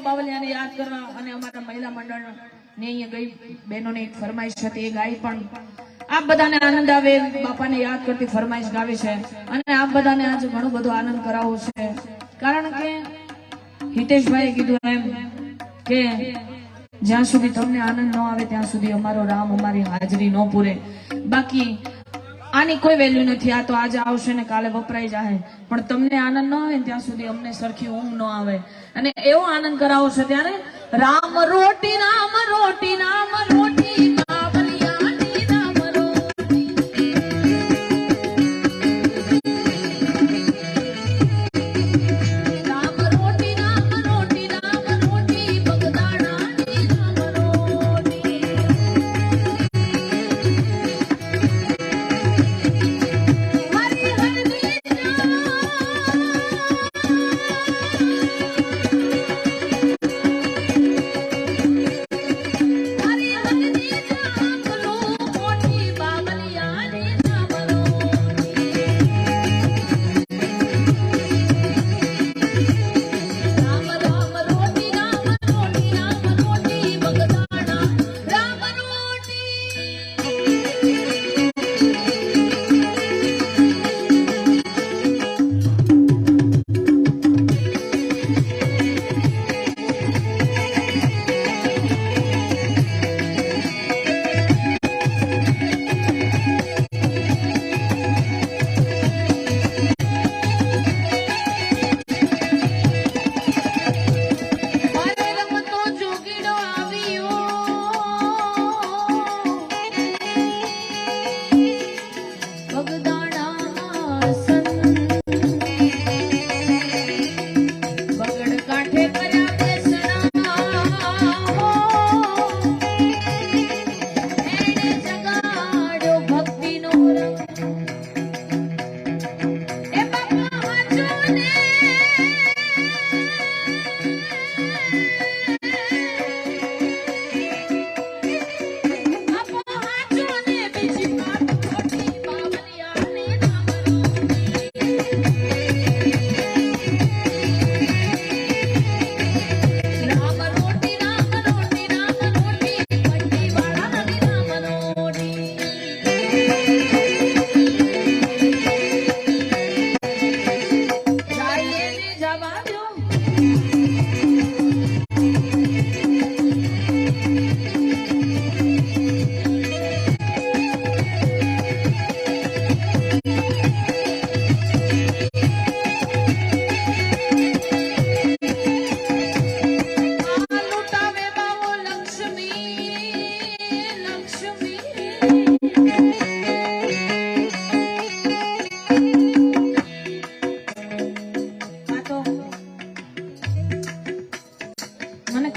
બાવલિયાને યાદ કરવા અને અમારા મહિલા મંડળ ને અહીંયા ગઈ બહેનોને એક ફરમાઈશ હતી, એ ગાય પણ આપ બધાને આનંદ આવે બાપાને યાદ કરતી ફરમાઈશ ગાવી છે અને આપ બધાને આજે ઘણો બધો આનંદ કરાવવો છે. કારણ કે હિતેશભાઈએ કીધું એમ કે જ્યાં સુધી તમને આનંદ ન આવે ત્યાં સુધી અમારો રામ અમારી હાજરી ન પૂરે. બાકી આની કોઈ વેલ્યુ નથી. આ તો આજે આવશે ને કાલે વપરાઈ જાય, પણ તમને આનંદ ન આવે ત્યાં સુધી અમને સરખી ઊંઘ ન આવે. અને એવો આનંદ કરાવો છે ત્યારે રામ રોટી રામ રોટી રામ રોટી બાવલિયાની રામ રોટી રામ રોટી રામ રોટી રામ રોટી બગદાણાની રામ રોટી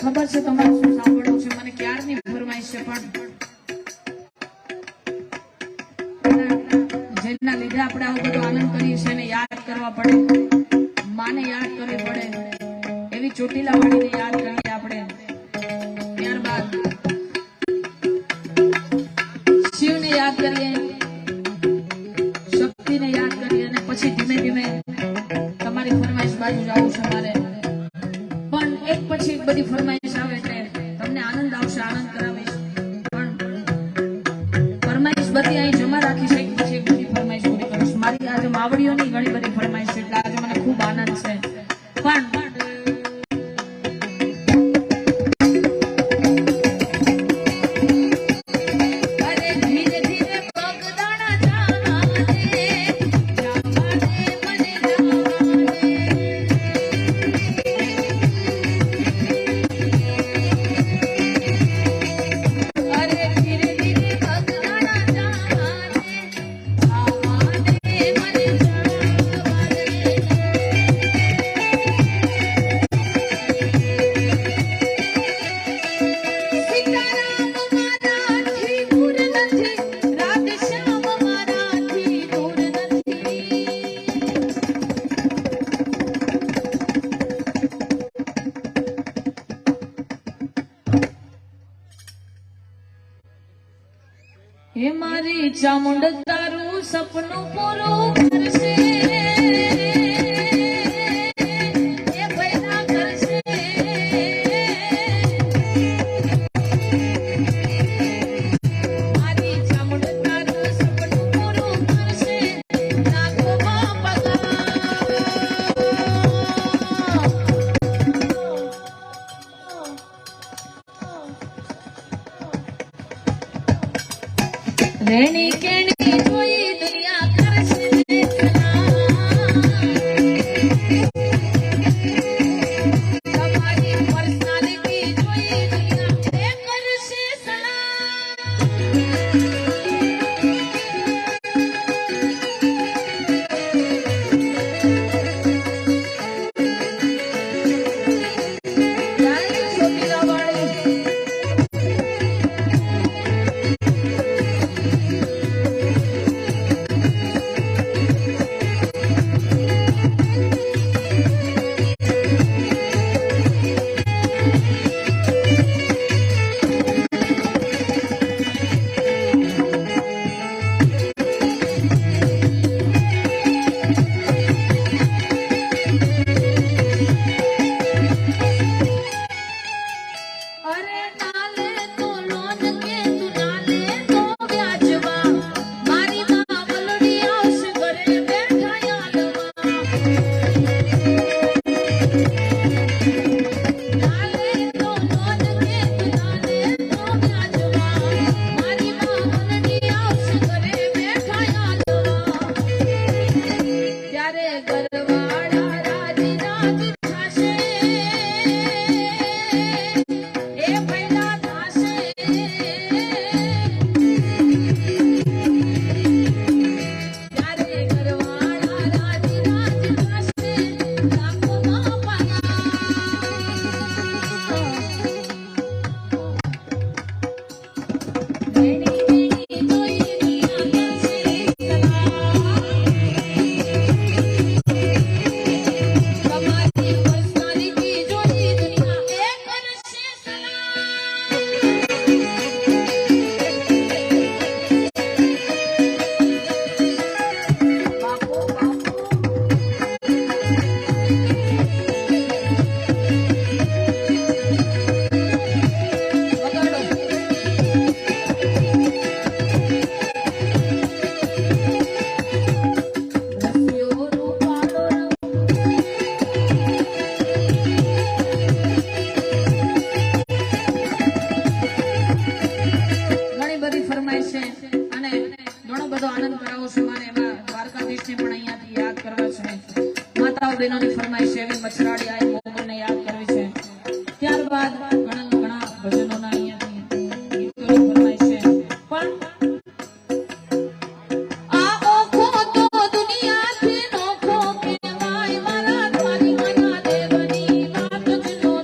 ખબર છે તમારે શું સાંભળવું છે. મને ક્યારની ફરમાઈશ છે, પણ જેના લીધે આપણે આવું બધો આનંદ કરીએ છીએ એને યાદ કરવા પડે, માને યાદ કરવી પડે, એવી ચોટીલા વાળીને યાદ કરીએ આપણે. ત્યારબાદ શિવને યાદ કરીએ, શક્તિને યાદ કરીએ અને પછી ધીમે ધીમે તમારી ફરમાઈશ બાજુ જવું છે મારે. પણ એક પછી બધી ફરમાઈશ આવે એટલે તમને આનંદ આવશે, આનંદ કરાવીશ. પણ ફરમાઈશ બધી અહીં જમા રાખી છે, પછી બધી ફરમાઈશ પૂરી કરીશ. મારી આજે માવડીઓની ઘણી બધી ફરમાઈશ છે એટલે આજે મને ખૂબ આનંદ છે. પણ હે મારી ચામુંડ તારું સપનું પૂરું કરશે એ ભૈલા કરશે મારી ચામુંડ તારું સપનું પૂરું કરશે નાખોમાં રેણી કેણી જોઈ દુનિયા કરશે તમારી પર્સનાલિટી જોઈ દુનિયા કરશે બહેનોની ફરમાઈશ એવી મછરાડી આઈ મોગલને યાદ કરવી છે. ત્યારબાદ ઘણા ભજનોના અહીંયાથી ગીતોની ફરમાઈશ છે. પણ આ ઓખો તો દુનિયાથી નોખો કહેવાય મારા દ્વારિકાના દેવની વાત જ નો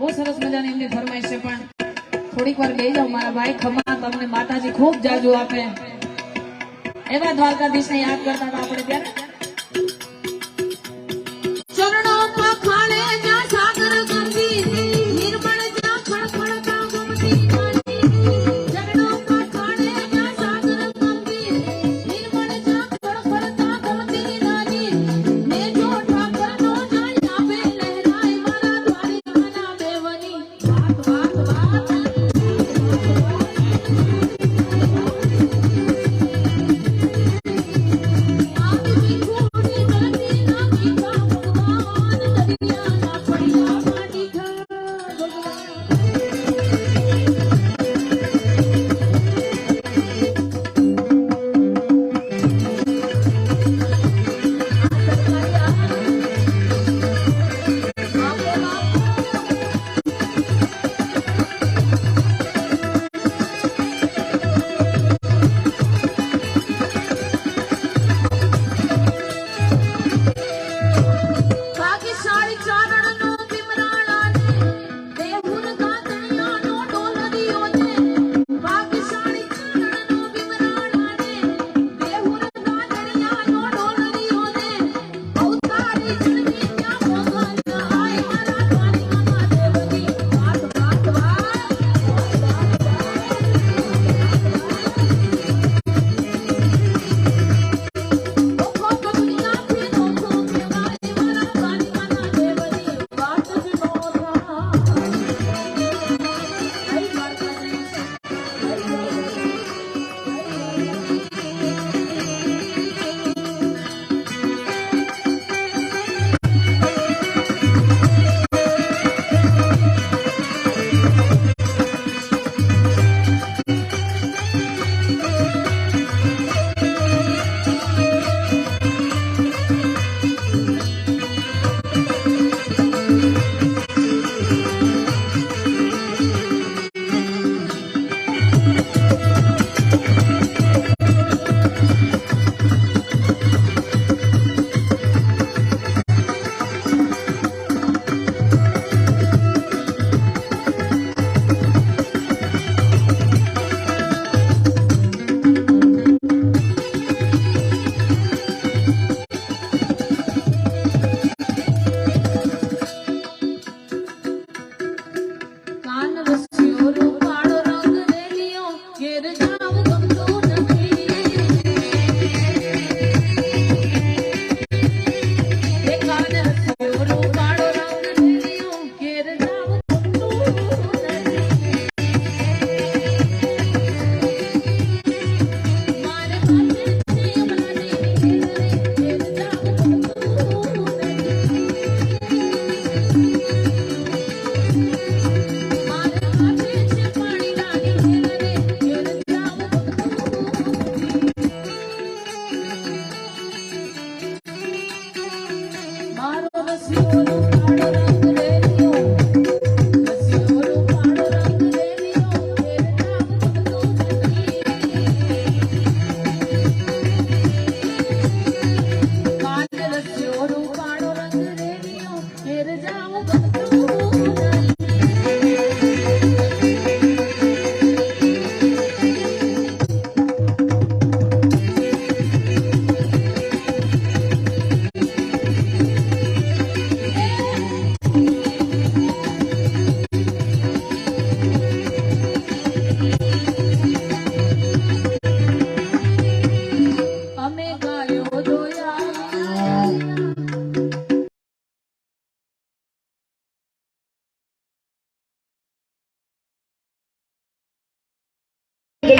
બહુ સરસ મજાની એમની ફરમાઈશ છે, પણ થોડીક વાર બેસી જાઓ મારા ભાઈ. ખમા તમને માતાજી ખૂબ જાજુ આપે. એવા દ્વારકાધીશને યાદ કરતા હતા આપણે ત્યારે. ચરણો પખાડે જ્યાં સાગર ગંગી, નિર્મળ જ્યાં ખળખળતા ગોમતી પાણી. ચરણો પખાડે જ્યાં સાગર ગંગી, નિર્મળ જ્યાં ખળખળતા ગોમતી નાની. ને જો ઠાકરનો જાય આપે લહેરાય મારા દ્વારિકાના દેવની. વાત વાત વાત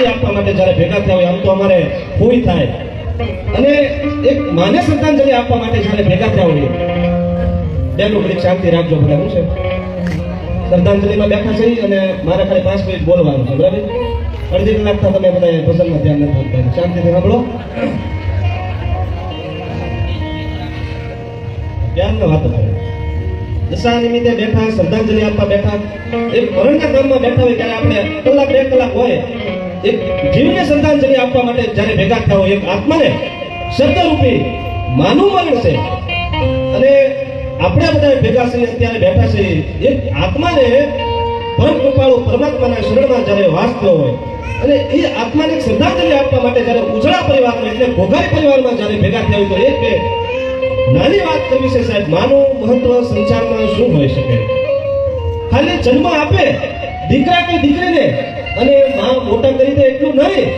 આપવા માટે જ્યારે ભેગા થયા હોય આમ તો અમારે પૂરી થાય અને એક માને શ્રદ્ધાંજલિ આપવા માટે જ્યારે ભેગા થયા હોય બેનો ઘડી શાંતિ રાખજો બધા શું છે શ્રદ્ધાંજલિમાં બેઠા છે અને મારે ખાલી 5 મિનિટ બોલવાનું છે બરાબર અડધી કલાક તમે બધા ભજનમાં ધ્યાન નથી આપતા શાંતિથી સાંભળો ધ્યાનનો વાતો કરે દશા નિમિત્તે બેઠા શ્રદ્ધાંજલિ આપવા બેઠા એક મરણના ક્રમમાં બેઠા હોય ત્યારે આપણે કલાક 2 કલાક હોય એક જીવને શ્રદ્ધાંજલિ આપવા માટે જ્યારે ભેગા થયા હોય એક આત્માને શબ્દરૂપી માનવ મરણ છે અને આપણે આપણે બધા ભેગા છીએ અત્યારે બેઠા છીએ એક આત્માને પરમ કૃપાળુ પરમાત્માના શરણમાં જ્યારે વાસતો હોય અને એ આત્માને શ્રદ્ધાંજલિ આપવા માટે જ્યારે ઉજળા પરિવારમાં એટલે ઘોઘાઈ પરિવારમાં જ્યારે ભેગા થયા હોય તો એક બે નાની વાત કરવી છે સાહેબ. માનું મહત્વ સંસારમાં શું હોઈ શકે? ખાલી જન્મ આપે દીકરા કે દીકરીને અને માં મોટા કરી દે એટલું નહીં,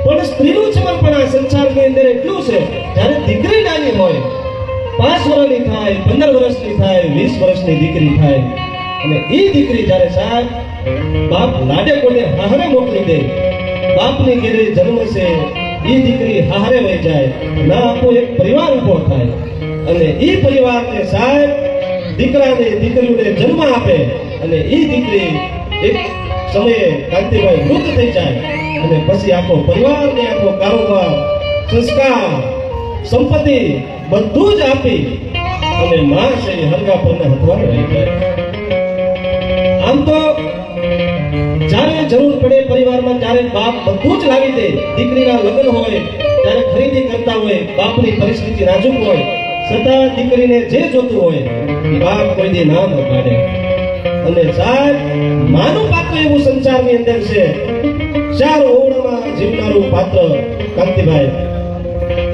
પણ સ્ત્રીનું સમર્પણ આ સંસારની અંદર એટલું છે. જ્યારે દીકરી નાની હોય 5 વર્ષની થાય, 15 વર્ષની થાય, 20 વર્ષની દીકરી થાય અને એ દીકરી જ્યારે સાહેબ બાપ લાડે કોને હારે મોકલી દે, બાપની ઘેરે જન્મ છે, એ દીકરી હારે વહી જાય, ના આખો એક પરિવાર ઉભો થાય અને એ પરિવારને સાહેબ દીકરાને દીકરીઓને જન્મ આપે અને એ દીકરી એક સમયે કાંતિભાઈ મૃત થઈ જાય અને પછી આખો પરિવારને આખો કારોબાર, સંસ્કાર, સંપત્તિ બધું જ આપી અને માં છે એ હરગા પરને હથવાડે રહી જાય. આમ તો જ્યારે જરૂર પડે પરિવારમાં ત્યારે બાપ બધું જ લાવી દે. દીકરીના લગ્ન હોય ત્યારે ખરીદી કરતા હોય, બાપની પરિસ્થિતિ નાજુક હોય છતાં દીકરીને જે જોતું હોય એ બાપ કોઈ દી ના ન પાડે. અને સાહેબ માનું પાત્ર એવું સંસારની અંદર છે, 4 ઓરડામાં જીવનારું પાત્ર કાંતિભાઈ.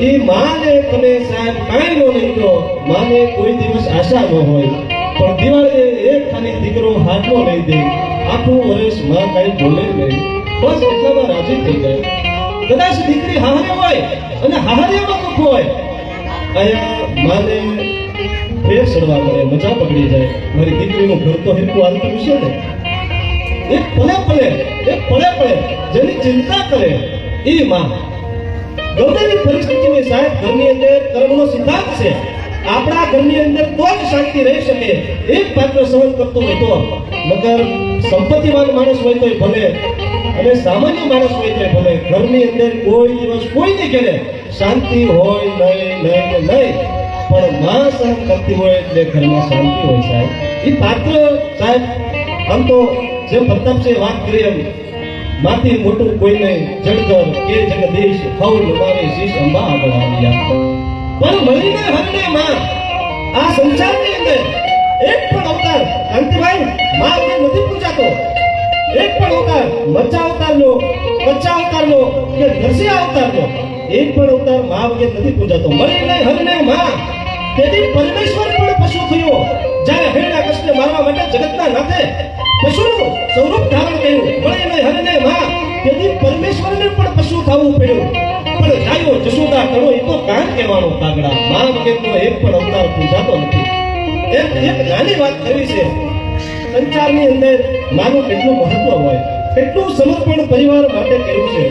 એ માને તમે સાહેબ કાંઈ નો નહીં કહો, માને કોઈ દિવસ આશા ન હોય, પણ દિવાળીએ એક ખાલી દીકરો હાથનો લઈ દે, આખું વર્ષ માં કાંઈ બોલે નહીં, બસ એટલામાં રાજી થઈ જાય. કદાચ દીકરી હારે હોય અને હારિયામાં દુઃખ હોય, અહીંયા માને ફેર ચડવા મળે, મજા પકડી જાય. મારી દીકરીનું ઘર તો હિરકું હાલતું છે ને. એક પલે જેની ચિંતા કરે એ માં. ગમે એવી પરિસ્થિતિ હોય સાહેબ, ઘરની અંદર કર્મનો સિદ્ધાંત છે. આપણા ઘરની અંદર તો જ શાંતિ રહી શકે એક પાત્ર સહન કરતો હોય તો. મગર સંપત્તિવાન માણસ હોય તોય ભલે અને સામાન્ય માણસ હોય તોય ભલે, ઘરની અંદર કોઈ દિવસ કોઈને ઘેરે શાંતિ હોય નહીં. પણ માં સહન કરતી હોય એટલે ઘરમાં શાંતિ હોય સાહેબ. એ પાત્ર સાહેબ આમ તો જેમ પ્રતાપસિંહ વાત કરી એમ માથી મોટું કોઈ નહીં, જળધર કે જગદીશ હવ નમાવે શીશ અંબા આગળ આવ્યા. પણ મળીને હરને માં આ સંસારની અંદર એક પણ અવતાર કાંતિભાઈ માં વગર નથી પૂજાતો. એક પણ અવતાર મચ્ચા અવતારનો, કચ્ચા અવતારનો કે નરસિંહ અવતારનો એક પણ અવતાર માં વગર નથી પૂજાતો. મળીને હરને માં તેથી પરમેશ્વર પણ પશુ થયો. જ્યારે હિરણ્ય કૃષ્ણ મારવા માટે જગતના નાથે પશુનું સ્વરૂપ ધારણ કર્યું. મળીને હરને માં તેથી પરમેશ્વરને પણ પશુ થવું પડ્યું. પણ ગાયો જશોદા કરો એ તો કાન કહેવાનો કાગડા. માં વગરનો એક પણ અવતાર પૂજાતો નથી. એક નાની વાત કરવી છે. સંસારની અંદર માનું કેટલું મહત્વ હોય, કેટલું સમર્પણ પરિવાર માટે કર્યું છે.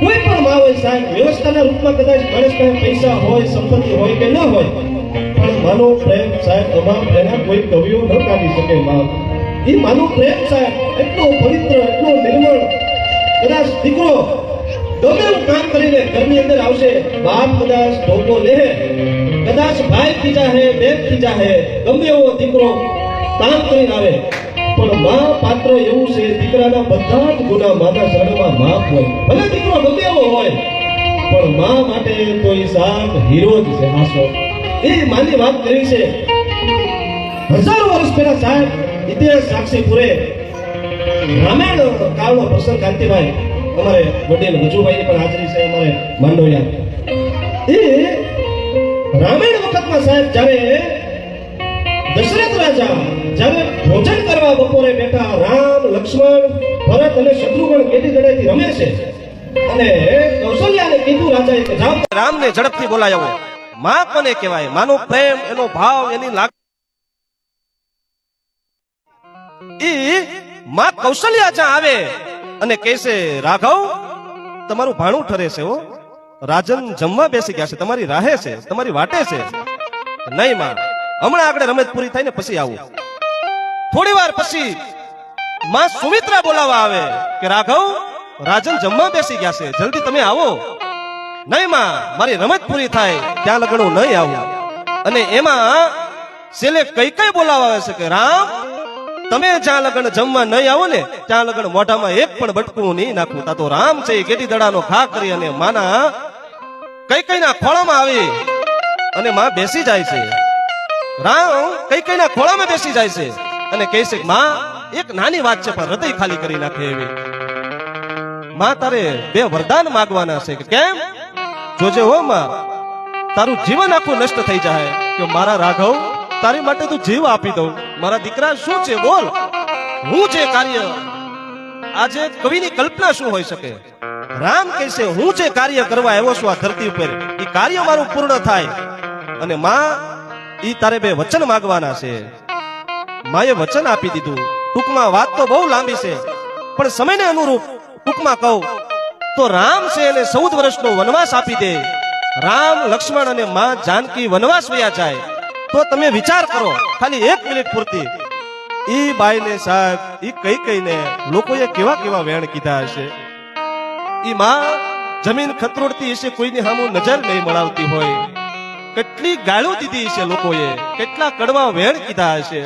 કોઈ પણ માં હોય સાહેબ, વ્યવસ્થાના રૂપમાં કદાચ માણસ પાસે પૈસા હોય, સંપત્તિ હોય કે ન હોય, પણ માનો પ્રેમ સાહેબ તમામ એના કોઈ કવિઓ ન કાઢી શકે. માં એ માનો પ્રેમ સાહેબ એટલો પવિત્ર, એટલો નિર્મળ. કદાચ દીકરો ગમે એવું કામ કરીને ઘરની અંદર આવશે, બાપ કદાચ ધોકો લે, કદાચ ભાઈ ખીજા હે, બેન ખીજા હે, ગમે એવો દીકરો કામ કરીને આવે, પણ માં પાત્ર એવું છે દીકરાના બધા જ ગુના માતા શરણમાં માફ હોય. ભલે દીકરો ગમે એવો હોય પણ માં માટે તો એ સાત હીરો જ છે. હાસો એ માની વાત કરી છે. હજારો વર્ષ પહેલા સાહેબ ઇતિહાસ સાક્ષી પૂરે રામાયણ કાળનો પ્રસંગ કાંતિભાઈ અમારે વડીલ વજુભાઈની પણ હાજરી છે, અમારે માંડોયા. એ રામાયણ વખતમાં સાહેબ જ્યારે દશરથ રાજા જ્યારે ભોજન કરવા બપોરે બેઠા, રામ, લક્ષ્મણ, ભરત અને શત્રુઘ્ન કેટી દડેથી રમે છે અને કૌશલ્યાને કીધું રાજાએ કે જાઓ રામને ઝડપથી બોલાવો. માં કોને કહેવાય? માનો પ્રેમ, એનો ભાવ, એની લાગણી. માં કૌશલ્યા જ્યાં આવે અને કહેશે રાઘવ તમારું ભાણું ઠરે છે, હો રાજન જમવા બેસી ગયા છે, તમારી રાહે છે, તમારી વાટે છે. નહીં માં, હમણાં આગળ રમત પૂરી થાય ને પછી આવું. થોડી વાર પછી માં સુમિત્રા બોલાવા આવે કે રાઘવ રાજન જમવા બેસી ગયા છે, જલ્દી તમે આવો. નહીં માં, મારી રમત પૂરી થાય ત્યાં લગન હું નહીં આવું. અને એમાં છેલ્લે કઈ કઈ બોલાવા આવે છે કે રામ તમે જ્યાં લગન જમવા નહીં આવો ને ત્યાં લગન મોઢામાં એક પણ બટકું નહીં નાખવું. તા તો રામ છે એ ગેટી દડાનો ઘા કરી અને માના કઈ કઈ ના ખોળામાં આવી અને માં બેસી જાય છે. રામ કૈકેયીના ખોળામાં બેસી જાય છે અને કહે છે માં એક નાની વાત છે પણ હૃદય ખાલી કરી નાખે એવી. માં તારે બે વરદાન માંગવાના છે કે કેમ? જોજે હો માં, તારું જીવન આખું નષ્ટ થઈ જાય કે મારા રાઘવ તારી માટે તું જીવ આપી દઉં. મારા દીકરા શું છે બોલ, હું જે કાર્ય આજે કવિની કલ્પના શું હોઈ શકે? રામ કહેશે હું જે કાર્ય કરવા આવ્યો છું આ ધરતી ઉપર એ કાર્ય મારું પૂર્ણ થાય. અને માં ઈ તારે બે વચન માંગવાના છે. માએ વચન આપી દીધું. ટૂંકમાં વાત તો બહુ લાંબી છે પણ સમયને અનુરૂપ ટૂંકમાં કહું તો રામ છે એને 14 વર્ષનો વનવાસ આપી દે. રામ લક્ષ્મણ અને માં જાનકી વનવાસ વયા જાય તો તમે વિચાર કરો ખાલી 1 મિનિટ પૂરતી ઈ બાઈને સાહેબ ઈ કૈકેયીને લોકોએ કેવા કેવા વેણ કીધા હશે. ઈ માં જમીન ખતરોડતી હશે, કોઈની સામું નજર નહીં મળાવતી હોય, કેટલી ગાળો દીધી હશે લોકોએ, કેટલા કડવા વેણ કીધા હશે.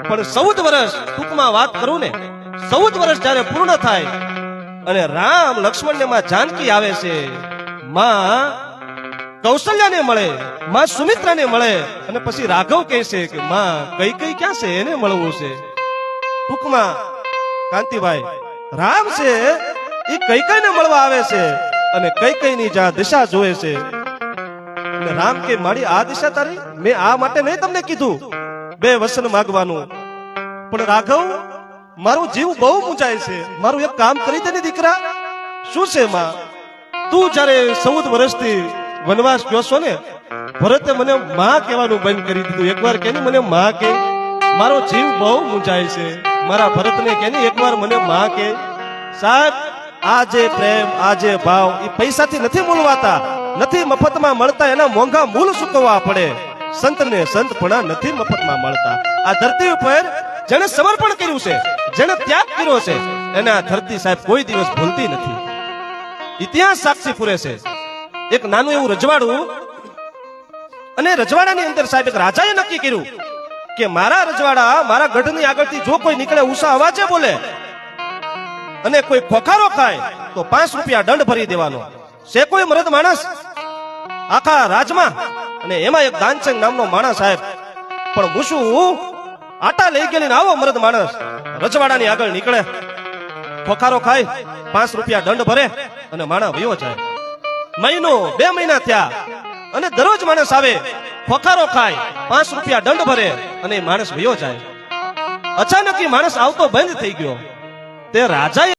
પણ 14 વર્ષ ટૂંકમાં વાત કરું ને 14 વર્ષ જ્યારે પૂર્ણ થાય અને રામ લક્ષ્મણ ને માં જાનકી આવે છે, માં કૌશલ્યાને મળે, માં સુમિત્રાને મળે અને પછી રાઘવ કહે છે કે માં કૈકેયી ક્યાં છે એને મળવું છે. ટૂંકમાં કાંતિભાઈ રામ છે એ કૈકેયીને મળવા આવે છે અને કૈકેયીની જ્યાં દિશા જોવે છે અને રામ કે મારી આ દિશા તારી, મેં આ માટે નહીં તમને કીધું બે વસન માંગવાનું, પણ રાઘવ મારો જીવ બહુ મૂંઝાય છે, મારું એક કામ કરી દે ને દીકરા. શું છે માં? તું જ્યારે 14 વર્ષથી વનવાસ ગયો છો ને, ભરતે મને માં કહેવાનું બંધ કરી દીધું. એકવાર કે મને માં કે, મારો જીવ બહુ મૂંઝાય છે. મારા ભરતને કે એકવાર મને માં કે. સાહેબ આ જે પ્રેમ આ જે ભાવ એ પૈસાથી નથી મૂલવાતા, નથી મફતમાં મળતા, એના મોંઘા મૂલ ચૂકવવા પડે. સંતને સંતપણા નથી મફતમાં મળતા. આ ધરતી ઉપર જેને સમર્પણ કર્યું છે, જેને ત્યાગ કર્યો છે, એને આ ધરતી સાહેબ કોઈ દિવસ ભૂલતી નથી. ઇતિહાસ સાક્ષી પૂરે છે. એક નાનું એવું રજવાડું, અને રજવાડાની અંદર સાહેબ એક રાજાએ નક્કી કર્યું કે મારા રજવાડા મારા ગઢની આગળથી જો કોઈ નીકળે ઊંચા અવાજે બોલે અને કોઈ ખોખારો ખાય તો 5 રૂપિયા દંડ ભરી દેવાનો છે. કોઈ મરદ માણસ આખા રાજમાં, અને એમાં એક દાનચંદ નામનો માણસ સાહેબ પણ મૂછું આટા લઈ ગયેલી આવો મરદ માણસ રજવાડાની આગળ નીકળે, ખોખારો ખાય, 5 રૂપિયા દંડ ભરે અને માણસ વયો જાય. મહિનો 2 મહિના થયા અને દરરોજ માણસ આવે, ખોખારો ખાય, 5 રૂપિયા દંડ ભરે અને માણસ વયો જાય. અચાનક માણસ આવતો બંધ થઈ ગયો. તે રાજાએ